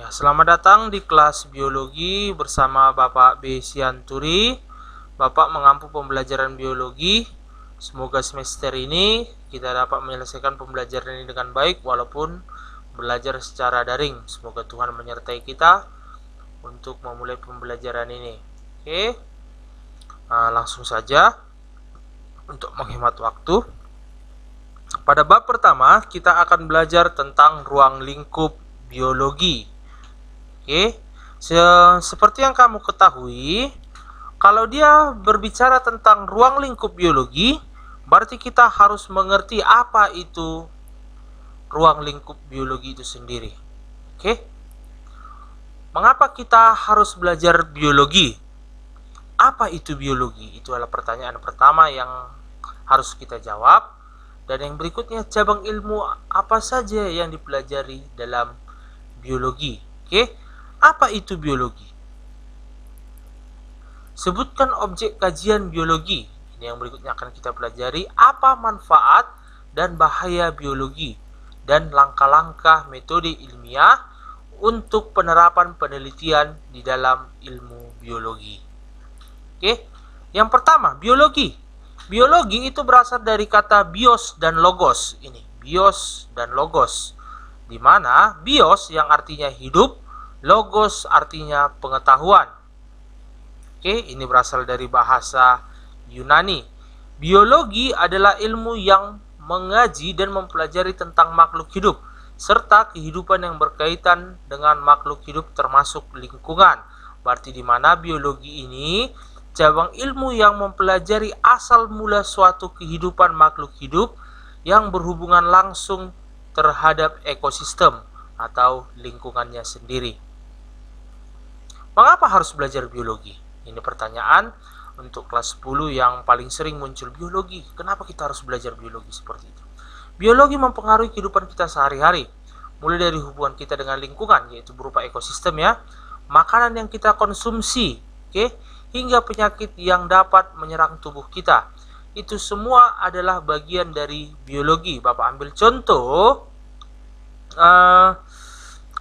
Ya, selamat datang di kelas biologi bersama Bapak B. Sianturi. Bapak mengampu pembelajaran biologi. Semoga semester ini kita dapat menyelesaikan pembelajaran ini dengan baik walaupun belajar secara daring. Semoga Tuhan menyertai kita untuk memulai pembelajaran ini. Oke, langsung saja untuk menghemat waktu. Pada bab pertama kita akan belajar tentang ruang lingkup biologi. Oke, seperti yang kamu ketahui, kalau dia berbicara tentang ruang lingkup biologi, berarti kita harus mengerti apa itu ruang lingkup biologi itu sendiri. Oke, mengapa kita harus belajar biologi? Apa itu biologi? Itu adalah pertanyaan pertama yang harus kita jawab. Dan yang berikutnya, cabang ilmu apa saja yang dipelajari dalam biologi? Oke, apa itu biologi? Sebutkan objek kajian biologi. Ini yang berikutnya akan kita pelajari. Apa manfaat dan bahaya biologi dan langkah-langkah metode ilmiah untuk penerapan penelitian di dalam ilmu biologi. Oke, yang pertama, biologi. Biologi itu berasal dari kata bios dan logos. Ini bios dan logos, di mana bios yang artinya hidup, logos artinya pengetahuan. Oke, ini berasal dari bahasa Yunani. Biologi adalah ilmu yang mengaji dan mempelajari tentang makhluk hidup serta kehidupan yang berkaitan dengan makhluk hidup termasuk lingkungan. Berarti di mana biologi ini cabang ilmu yang mempelajari asal mula suatu kehidupan makhluk hidup yang berhubungan langsung terhadap ekosistem atau lingkungannya sendiri. Mengapa harus belajar biologi? Ini pertanyaan untuk kelas 10 yang paling sering muncul, biologi. Kenapa kita harus belajar biologi seperti itu? Biologi mempengaruhi kehidupan kita sehari-hari, mulai dari hubungan kita dengan lingkungan, yaitu berupa ekosistem ya, makanan yang kita konsumsi, hingga penyakit yang dapat menyerang tubuh kita. Itu semua adalah bagian dari biologi. Bapak ambil contoh,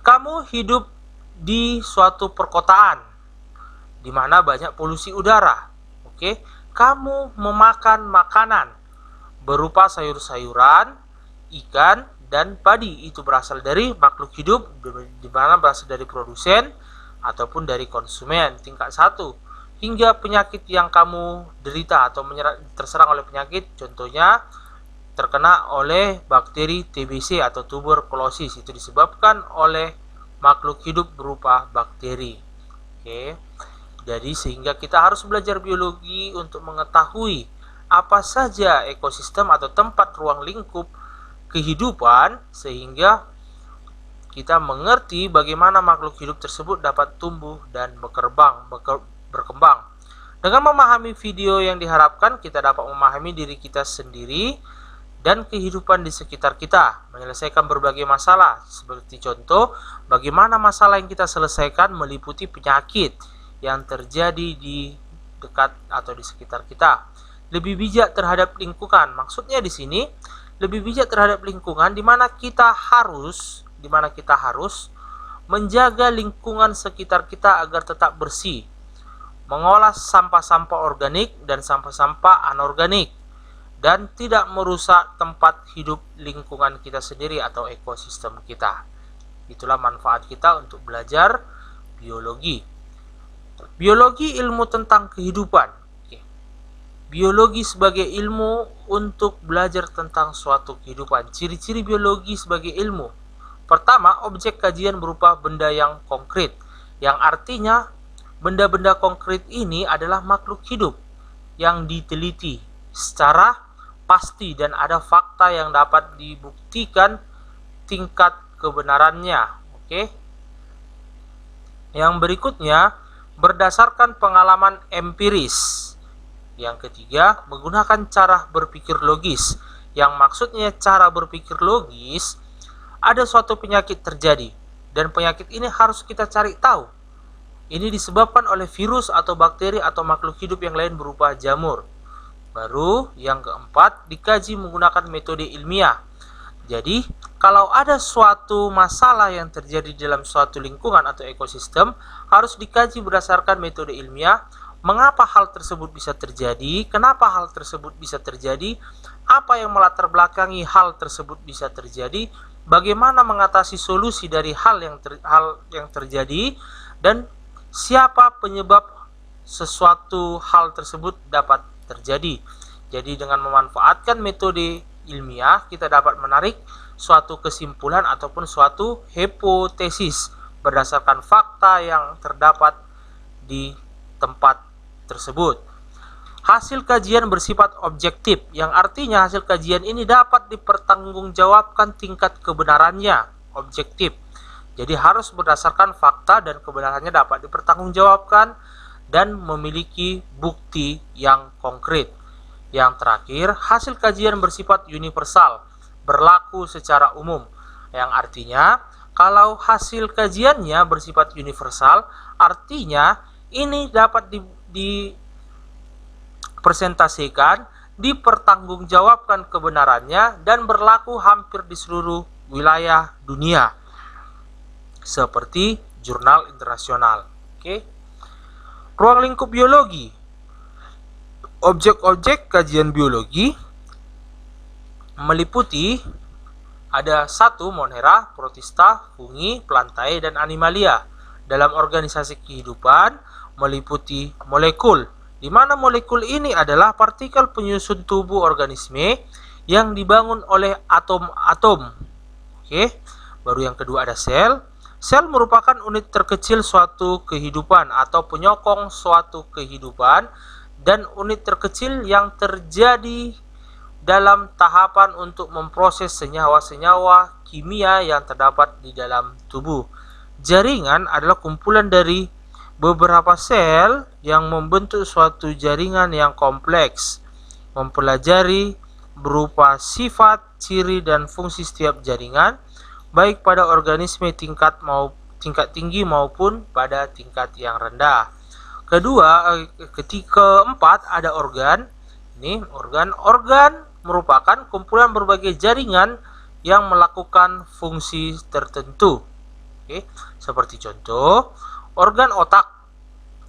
kamu hidup di suatu perkotaan di mana banyak polusi udara. Kamu memakan makanan berupa sayur-sayuran, ikan, dan padi. Itu berasal dari makhluk hidup, di mana berasal dari produsen ataupun dari konsumen tingkat 1. Hingga penyakit yang kamu derita atau terserang oleh penyakit, contohnya terkena oleh bakteri TBC atau tuberkulosis, itu disebabkan oleh makhluk hidup berupa bakteri. Jadi sehingga kita harus belajar biologi untuk mengetahui apa saja ekosistem atau tempat ruang lingkup kehidupan, sehingga kita mengerti bagaimana makhluk hidup tersebut dapat tumbuh dan berkembang. Dengan memahami video yang diharapkan, kita dapat memahami diri kita sendiri dan kehidupan di sekitar kita, menyelesaikan berbagai masalah. Seperti contoh, bagaimana masalah yang kita selesaikan meliputi penyakit yang terjadi di dekat atau di sekitar kita. Lebih bijak terhadap lingkungan. Maksudnya di sini lebih bijak terhadap lingkungan di mana kita harus menjaga lingkungan sekitar kita agar tetap bersih, mengolah sampah-sampah organik dan sampah-sampah anorganik, dan tidak merusak tempat hidup lingkungan kita sendiri atau ekosistem kita. Itulah manfaat kita untuk belajar biologi. Biologi ilmu tentang kehidupan. Biologi sebagai ilmu untuk belajar tentang suatu kehidupan. Ciri-ciri biologi sebagai ilmu. Pertama, objek kajian berupa benda yang konkret, yang artinya benda-benda konkret ini adalah makhluk hidup yang diteliti secara pasti dan ada fakta yang dapat dibuktikan tingkat kebenarannya. Yang berikutnya, berdasarkan pengalaman empiris. Yang ketiga, menggunakan cara berpikir logis. Yang maksudnya cara berpikir logis, ada suatu penyakit terjadi dan penyakit ini harus kita cari tahu. Ini disebabkan oleh virus atau bakteri atau makhluk hidup yang lain berupa jamur. Baru yang keempat, dikaji menggunakan metode ilmiah. Jadi kalau ada suatu masalah yang terjadi dalam suatu lingkungan atau ekosistem, harus dikaji berdasarkan metode ilmiah, mengapa hal tersebut bisa terjadi, kenapa hal tersebut bisa terjadi, apa yang melatar belakangi hal tersebut bisa terjadi, bagaimana mengatasi solusi dari hal yang terjadi, dan siapa penyebab sesuatu hal tersebut dapat terjadi. Jadi dengan memanfaatkan metode ilmiah, kita dapat menarik suatu kesimpulan ataupun suatu hipotesis berdasarkan fakta yang terdapat di tempat tersebut. Hasil kajian bersifat objektif, yang artinya hasil kajian ini dapat dipertanggungjawabkan tingkat kebenarannya, objektif. Jadi harus berdasarkan fakta dan kebenarannya dapat dipertanggungjawabkan dan memiliki bukti yang konkret. Yang terakhir, hasil kajian bersifat universal, berlaku secara umum, yang artinya kalau hasil kajiannya bersifat universal, artinya ini dapat dipresentasikan, dipertanggungjawabkan kebenarannya, dan berlaku hampir di seluruh wilayah dunia, seperti jurnal internasional. Oke. Ruang lingkup biologi. Objek-objek kajian biologi meliputi ada 1. Monera, protista, fungi, plantae, dan animalia. Dalam organisasi kehidupan meliputi molekul, di mana molekul ini adalah partikel penyusun tubuh organisme yang dibangun oleh atom-atom. Oke. Baru yang kedua ada sel. Sel merupakan unit terkecil suatu kehidupan atau penyokong suatu kehidupan, dan unit terkecil yang terjadi dalam tahapan untuk memproses senyawa-senyawa kimia yang terdapat di dalam tubuh. Jaringan adalah kumpulan dari beberapa sel yang membentuk suatu jaringan yang kompleks. Mempelajari berupa sifat, ciri, dan fungsi setiap jaringan, baik pada organisme tingkat tinggi maupun pada tingkat yang rendah. Keempat ada organ. Ini organ merupakan kumpulan berbagai jaringan yang melakukan fungsi tertentu. Oke, seperti contoh, organ otak,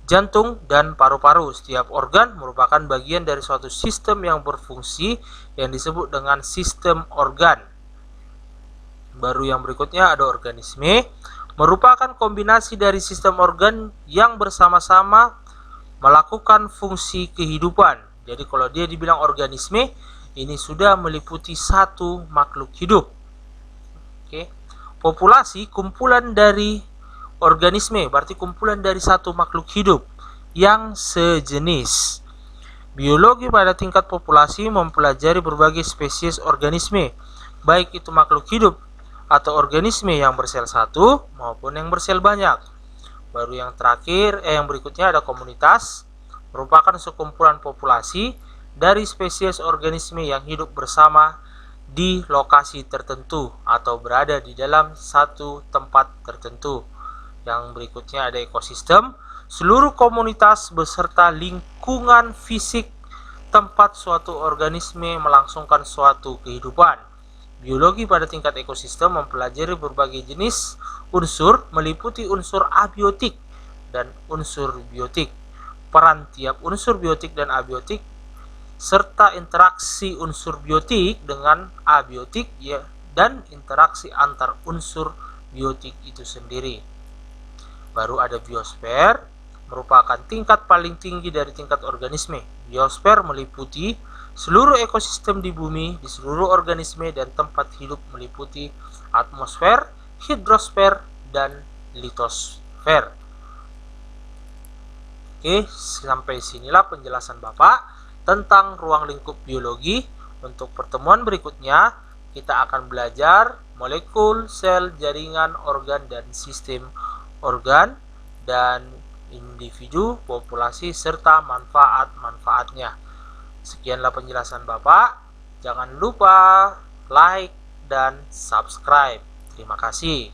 jantung, dan paru-paru. Setiap organ merupakan bagian dari suatu sistem yang berfungsi yang disebut dengan sistem organ. Baru yang berikutnya ada organisme, merupakan kombinasi dari sistem organ yang bersama-sama melakukan fungsi kehidupan. Jadi kalau dia dibilang organisme, ini sudah meliputi satu makhluk hidup. Oke. Populasi, kumpulan dari organisme, berarti kumpulan dari satu makhluk hidup yang sejenis. Biologi pada tingkat populasi mempelajari berbagai spesies organisme, baik itu makhluk hidup atau organisme yang bersel satu maupun yang bersel banyak. Baru yang terakhir, yang berikutnya ada komunitas, merupakan sekumpulan populasi dari spesies organisme yang hidup bersama di lokasi tertentu atau berada di dalam satu tempat tertentu. Yang berikutnya ada ekosistem, seluruh komunitas beserta lingkungan fisik tempat suatu organisme melangsungkan suatu kehidupan. Biologi pada tingkat ekosistem mempelajari berbagai jenis unsur, meliputi unsur abiotik dan unsur biotik, peran tiap unsur biotik dan abiotik, serta interaksi unsur biotik dengan abiotik dan interaksi antar unsur biotik itu sendiri. Baru ada biosfer, merupakan tingkat paling tinggi dari tingkat organisme. Biosfer meliputi seluruh ekosistem di bumi, di seluruh organisme dan tempat hidup, meliputi atmosfer, hidrosfer, dan litosfer. Oke, sampai sinilah penjelasan Bapak tentang ruang lingkup biologi. Untuk pertemuan berikutnya, kita akan belajar molekul, sel, jaringan, organ, dan sistem organ, dan individu, populasi, serta manfaat-manfaatnya. Sekianlah penjelasan Bapak. Jangan lupa like dan subscribe. Terima kasih.